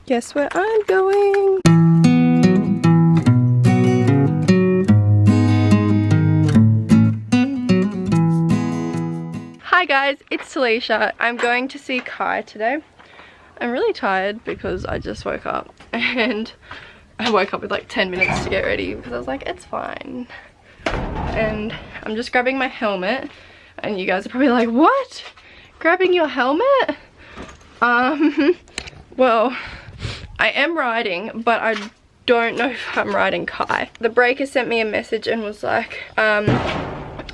Guess where I'm going? Hi guys, it's Talisha. I'm going to see Kai today. I'm really tired because I just woke up and I woke up with like 10 minutes to get ready because I was like, it's fine. And I'm just grabbing my helmet and you guys are probably like, what? Grabbing your helmet? Well, I am riding, but I don't know if I'm riding Kai. The breaker sent me a message and was like,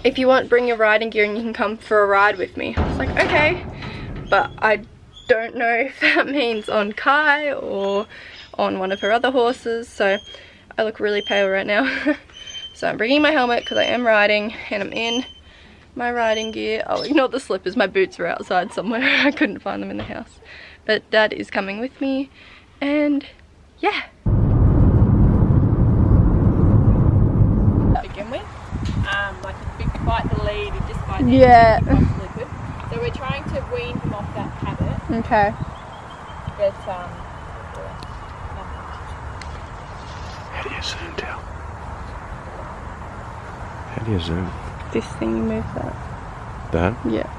if you want, bring your riding gear and you can come for a ride with me. I was like, okay, but I don't know if that means on Kai or on one of her other horses, so I look really pale right now. So I'm bringing my helmet because I am riding and I'm in my riding gear. Oh, ignore the slippers, my boots are outside somewhere. I couldn't find them in the house. But Dad is coming with me and yeah. Begin with, like if you bite the lead, you just bite the Yeah. liquid. So we're trying to wean him off that habit. Okay. But How do you zoom down? How do you zoom? This thing, you move that. That? Yeah.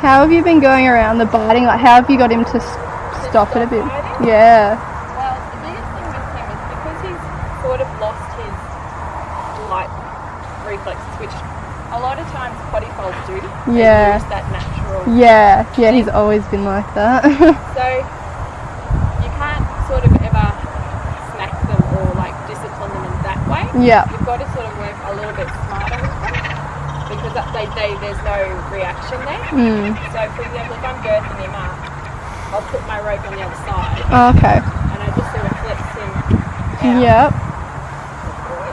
How have you been going around the biting? Like, how have you got him to stop it a bit? biting? Yeah. well, the biggest thing with him is because he's sort of lost his light reflexes, which a lot of times potty foals do. Yeah. They use that natural. Yeah. Yeah, he's always been like that. So you can't sort of ever smack them or like discipline them in that way. Yeah. You've got to sort of work a little bit smarter with them because there's no reaction there. So for example, if I'm girthing him up, I'll put my rope on the other side Okay. and I just sort of flex him out. Yep. Good boy.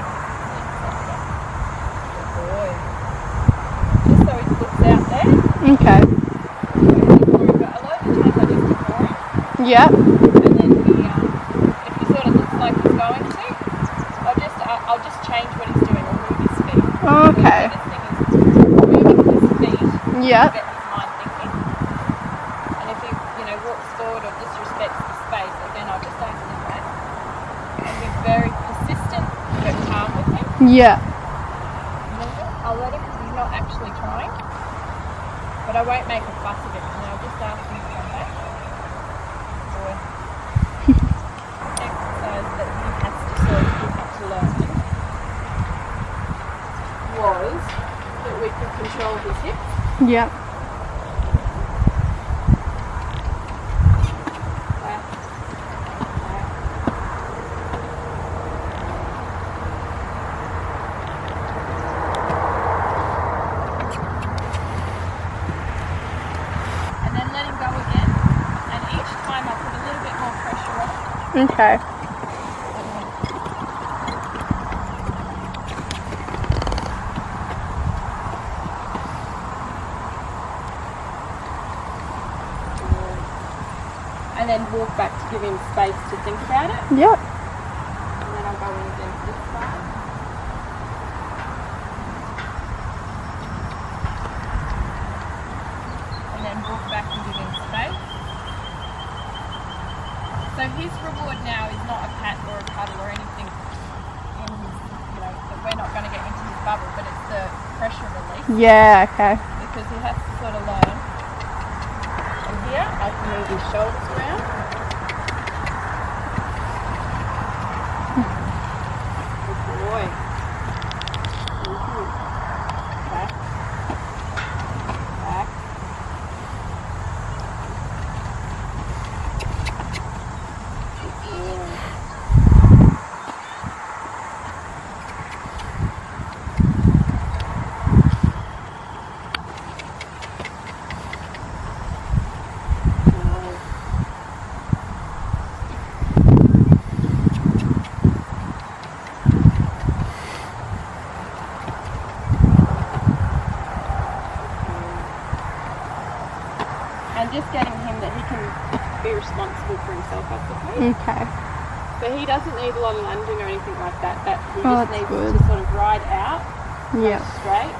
Good boy. Just so he looks out there. Okay. But a lot of the times I just ignore him. Yep. And then if he sort of looks like he's going to, I'll just change what he's doing or move his feet. Okay. So the thing is moving his feet to Yep. get his mind thinking. And if he, walks forward or disrespects the space, then I'll just ask him that. And be very persistent but calm with him. Yeah. I'll let him because he's not actually trying. But I won't make a fuss of it, and I'll just ask him to come back. Or exercise that he has to sort of give up to learn was that we could control his hips. Yep. Back, back. And then let him go again. And each time I put a little bit more pressure on him. Okay. And then walk back to give him space to think about it. Yep. And then I'll go in again to this side. And then walk back and give him space. So his reward now is not a pat or a cuddle or anything in his, that we're not going to get into his bubble, but it's the pressure release. Yeah, okay. Because he has to sort of learn. And here, I can move his shoulders around. Good boy. Back. Back. Good boy. doesn't need a lot of landing or anything like that. But he Oh, just that's needs good. to sort of ride out, Yeah. go straight.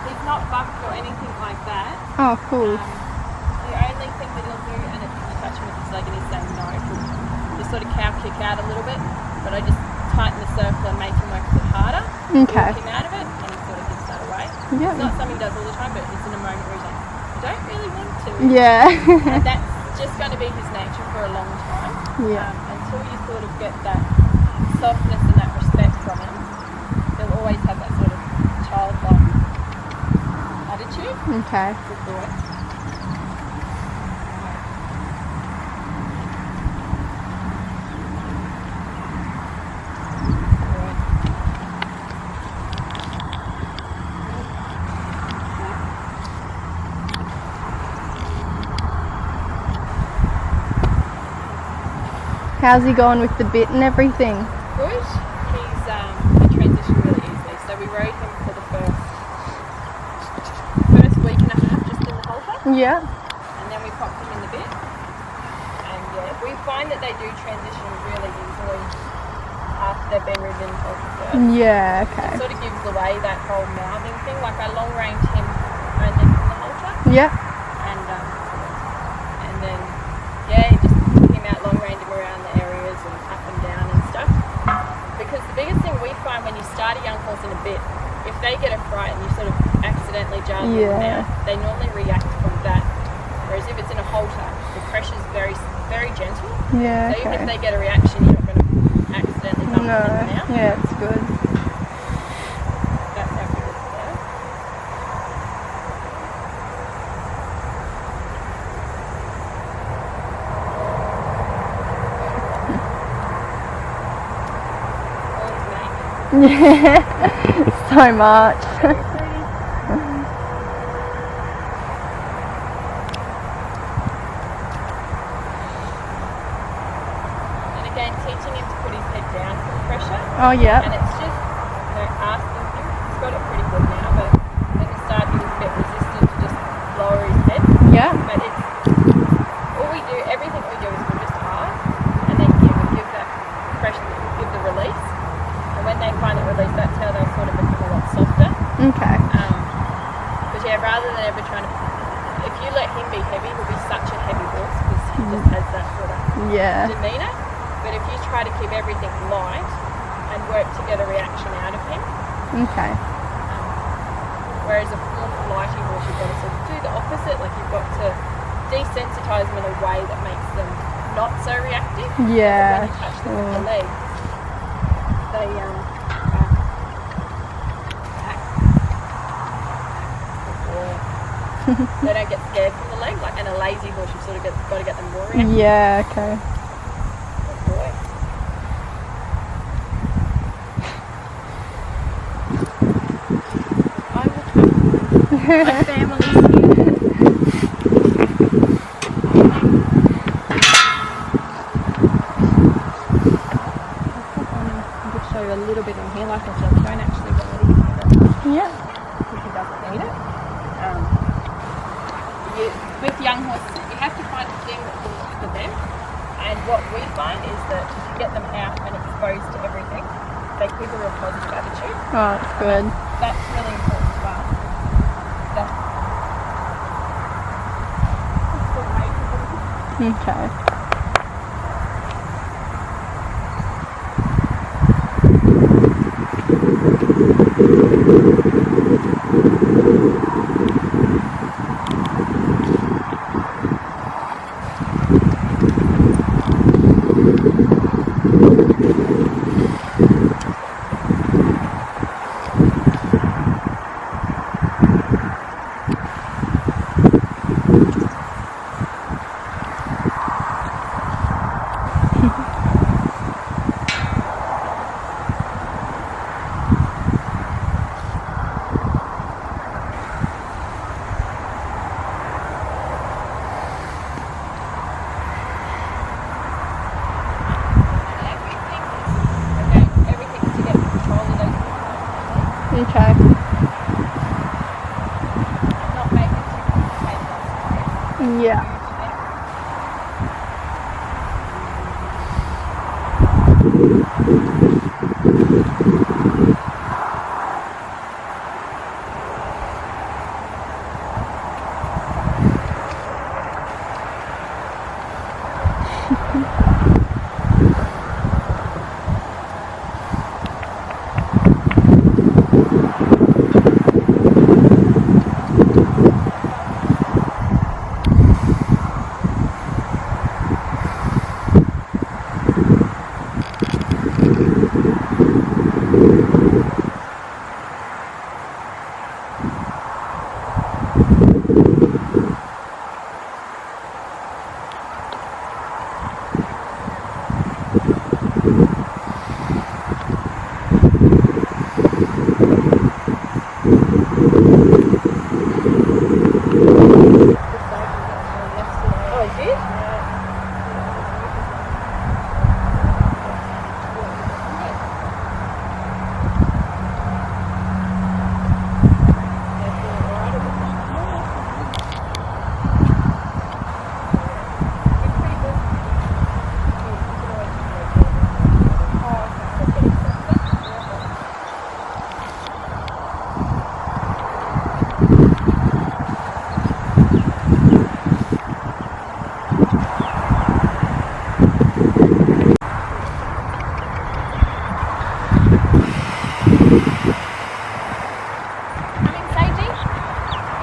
He's not bucked or anything like that. Oh, cool. The only thing that he'll do, and if you touch him with his leg and he's saying no, he'll just sort of cow kick out a little bit, but I just tighten the circle and make him work a bit harder. Okay. Walk him out of it, and he sort of gives that away. Yeah. It's not something he does all the time, but it's in a moment where he's like, I don't really want to. Yeah. And that's just going to be his nature for a long time. Yeah. Until you sort of get that softness and that respect from him, he'll always have that sort of childlike attitude. Okay. Good boy. How's he going with the bit and everything? Good. He's he transitioned really easily. So we rode him for the first week and a half just in the halter, Yeah. and then we popped him in the bit. And yeah, we find that they do transition really easily after they've been ridden in halter first. Yeah, It okay. sort of gives away that whole mouthing thing. Like I long ranged him only from the halter, Yeah. and then yeah, just took him out, long range him around the areas and up and down and stuff. Because the biggest thing we find when you start a young horse in a bit, if they get a fright and you sort of accidentally jar them Yeah. out, they normally react from that. Whereas if it's in a halter, the pressure's very, very gentle. Yeah, So even if okay. they get a reaction, you're not going to accidentally bump No. them out. Yeah, it's good. That's how good it's there. Yeah. So much. And again, teaching him to put his head down for the pressure. Oh, yeah. And it's just, asking him. He's got it pretty good now, but at the start he was a bit resistant to just lower his head. Yeah. But it's all we do, everything we do is we just ask and then give that pressure, give the release. And when they find it released, that's how they sort of become a lot softer. Okay. But yeah, rather than ever trying to, if you let him be heavy, he'll be such a heavy horse because he just has that sort of Yeah. demeanour. But if you try to keep everything light and work to get a reaction out of him, Okay. whereas a full flighty horse, you've got to sort of do the opposite. Like you've got to desensitise them in a way that makes them not so reactive. Yeah. When you touch them with the Sure. legs, they they don't get scared from the leg. Like in a lazy horse, you've sort of got to get them more reactive. Yeah, okay. Good boy. My family's here. I'll just show you a little bit in here. Like I said, don't actually ride in here Yeah. because he doesn't need it. With young horses, you have to find a thing that works for them. And what we find is that if you get them out and exposed to everything, they keep a real positive attitude. Oh, that's good. That's really important to us. Okay. Everything to get control of those movements. Okay. Not make it too complicated. Yeah.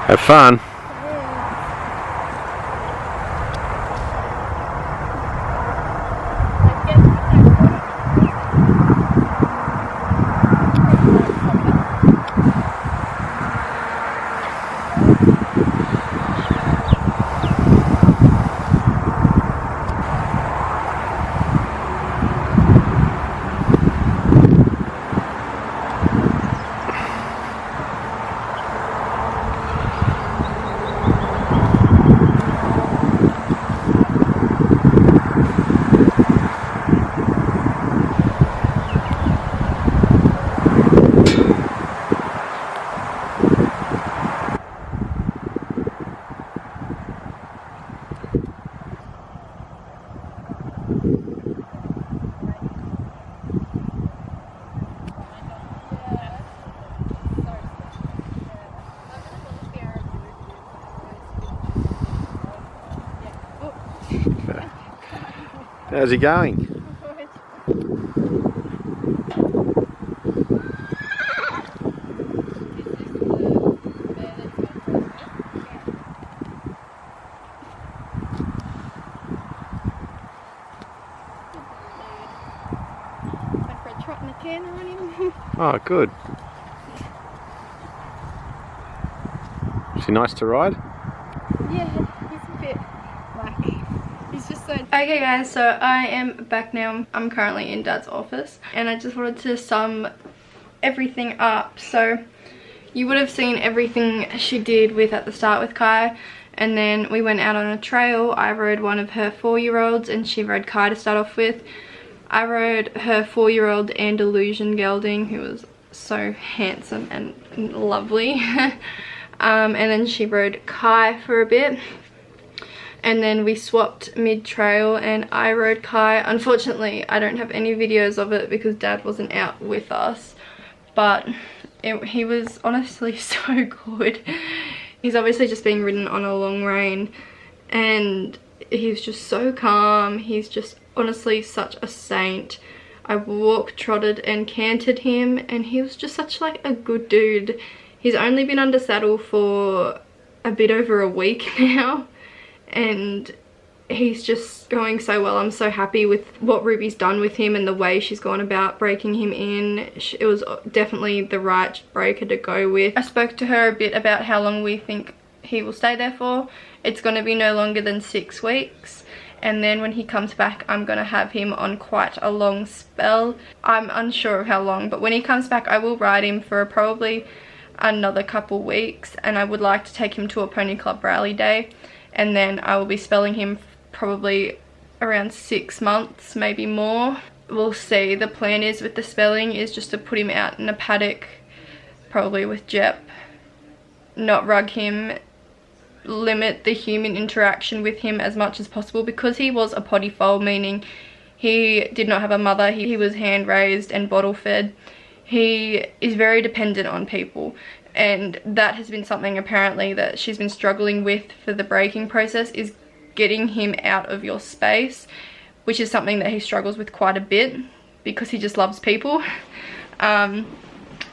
Have fun. How's he going? Went for a trot in the canter on him. Oh, good. Is he nice to ride? Yeah, he's a bit like, he's just so... Okay guys, so I am back now. I'm currently in Dad's office and I just wanted to sum everything up. So you would have seen everything she did with at the start with Kai, and then we went out on a trail. I rode one of her 4-year-olds and she rode Kai to start off with. I rode her 4-year-old Andalusian gelding, who was so handsome and lovely. And then she rode Kai for a bit, and then we swapped mid-trail and I rode Kai. Unfortunately, I don't have any videos of it because Dad wasn't out with us, but he was honestly so good. He's obviously just being ridden on a long rein and he's just so calm. He's just honestly such a saint. I walked, trotted and cantered him and he was just such like a good dude. He's only been under saddle for a bit over a week now and he's just going so well. I'm so happy with what Ruby's done with him and the way she's gone about breaking him in. It was definitely the right breaker to go with. I spoke to her a bit about how long we think he will stay there for. It's going to be no longer than 6 weeks. And then when he comes back, I'm going to have him on quite a long spell. I'm unsure of how long, but when he comes back, I will ride him for probably another couple weeks, and I would like to take him to a pony club rally day, and then I will be spelling him probably around 6 months, maybe more. We'll see. The plan is with the spelling is just to put him out in a paddock, probably with Jep, not rug him, limit the human interaction with him as much as possible, because he was a potty foal, meaning he did not have a mother. He was hand raised and bottle fed. He is very dependent on people, and that has been something apparently that she's been struggling with for the breaking process, is getting him out of your space, which is something that he struggles with quite a bit because he just loves people.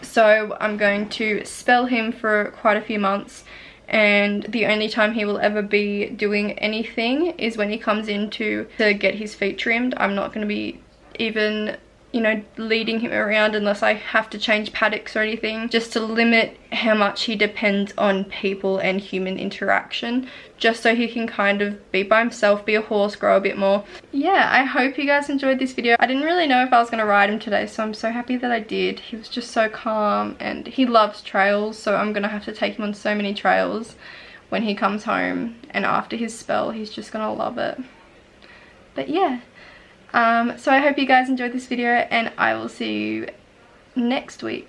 So I'm going to spell him for quite a few months, and the only time he will ever be doing anything is when he comes in to get his feet trimmed. I'm not going to be even you know, leading him around unless I have to change paddocks or anything, just to limit how much he depends on people and human interaction, just so he can kind of be by himself, be a horse, grow a bit more. Yeah, I hope you guys enjoyed this video. I didn't really know if I was going to ride him today, so I'm so happy that I did. He was just so calm, and he loves trails, so I'm going to have to take him on so many trails when he comes home, and after his spell he's just going to love it. But yeah. So I hope you guys enjoyed this video, and I will see you next week.